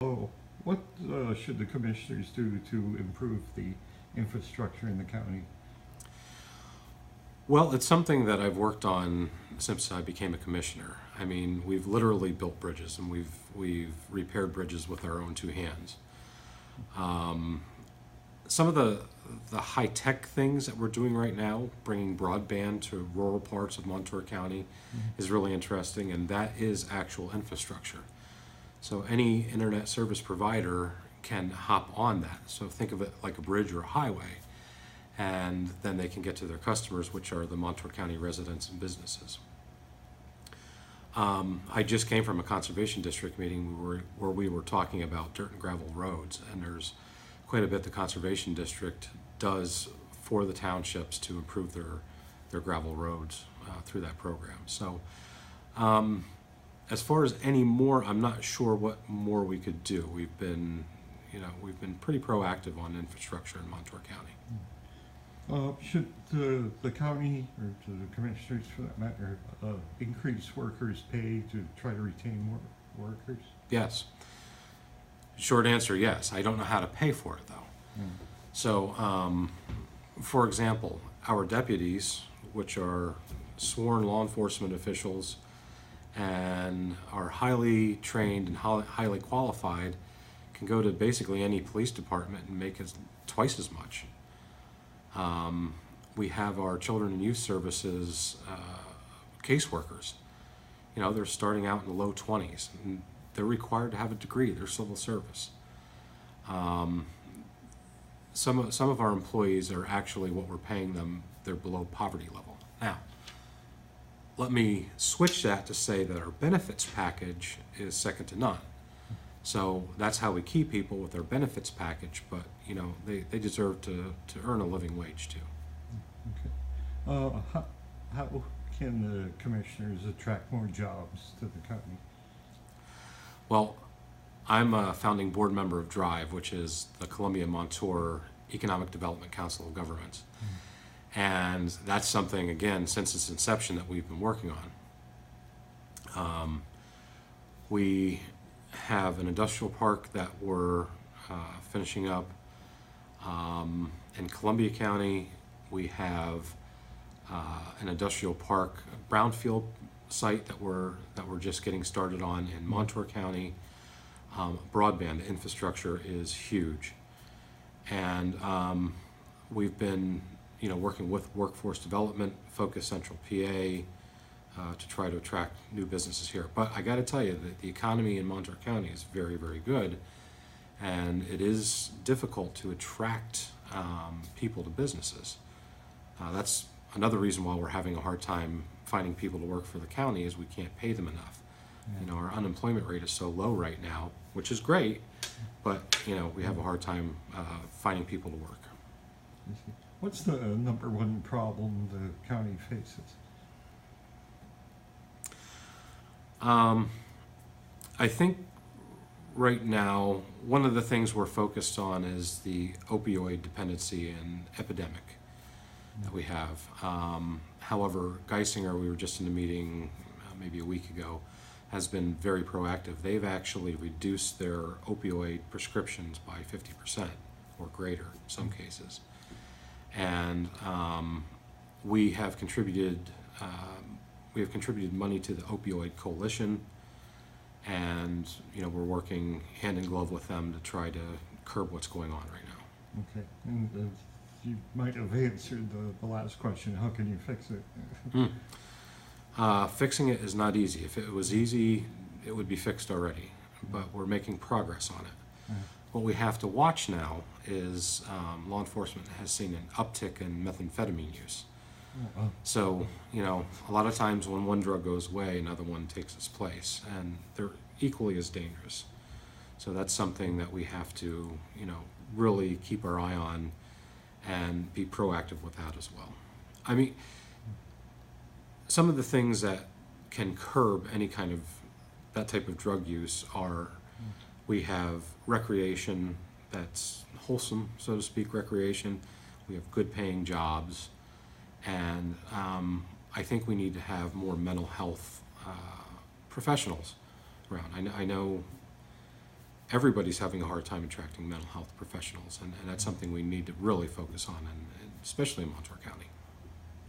Oh, what should the commissioners do to improve the infrastructure in the county? Well, it's something that I've worked on since I became a commissioner. I mean, we've literally built bridges and we've repaired bridges with our own two hands. Um, some of the high tech things that we're doing right now, bringing broadband to rural parts of Montour County, is really interesting, and that is actual infrastructure. So any internet service provider can hop on that. So think of it like a bridge or a highway, and then they can get to their customers, which are the Montour County residents and businesses. I just came from a conservation district meeting where we were talking about dirt and gravel roads, and there's quite a bit the conservation district does for the townships to improve their gravel roads through that program. So as far as any more, I'm not sure what more we could do. We've been pretty proactive on infrastructure in Montour County. Should the county, or to the commissioners for that matter, increase workers' pay to try to retain more workers? Yes. Short answer, yes. I don't know how to pay for it though. Mm. So, for example, our deputies, which are sworn law enforcement officials and are highly trained and highly qualified, can go to basically any police department and make twice as much. We have our children and youth services caseworkers. You know, they're starting out in the low 20s, and they're required to have a degree. They're civil service. Some of our employees are actually what we're paying them, they're below poverty level. Now, let me switch that to say that our benefits package is second to none. So that's how we keep people with our benefits package, but you know, they deserve to earn a living wage too. Okay. How can the commissioners attract more jobs to the county? Well, I'm a founding board member of DRIVE, which is the Columbia Montour Economic Development Council of Governments. And that's something, again, since its inception that we've been working on. We have an industrial park that we're finishing up. In Columbia County, we have an industrial park, brownfield site that we're just getting started on in Montour County. Broadband infrastructure is huge, and we've been working with workforce development, Focus Central PA, to try to attract new businesses here. But I got to tell you that the economy in Montour County is very, very good, and it is difficult to attract people to businesses. That's another reason why we're having a hard time finding people to work for the county, is we can't pay them enough. Yeah. You know, our unemployment rate is so low right now, which is great, but we have a hard time finding people to work. What's the number one problem the county faces? I think right now, one of the things we're focused on is the opioid dependency and epidemic that we have. However, Geisinger, we were just in a meeting maybe a week ago, has been very proactive. They've actually reduced their opioid prescriptions by 50% or greater in some cases. And we have contributed money to the Opioid Coalition, and we're working hand in glove with them to try to curb what's going on right now. Okay, and you might have answered the last question. How can you fix it? Fixing it is not easy. If it was easy, it would be fixed already, but we're making progress on it. What we have to watch now is law enforcement has seen an uptick in methamphetamine use. So, a lot of times when one drug goes away, another one takes its place, and they're equally as dangerous. So that's something that we have to, really keep our eye on and be proactive with that as well. I mean, some of the things that can curb any kind of that type of drug use are, we have recreation that's wholesome, so to speak, recreation. We have good paying jobs. And I think we need to have more mental health professionals around. I know everybody's having a hard time attracting mental health professionals, and that's something we need to really focus on, and especially in Montour County.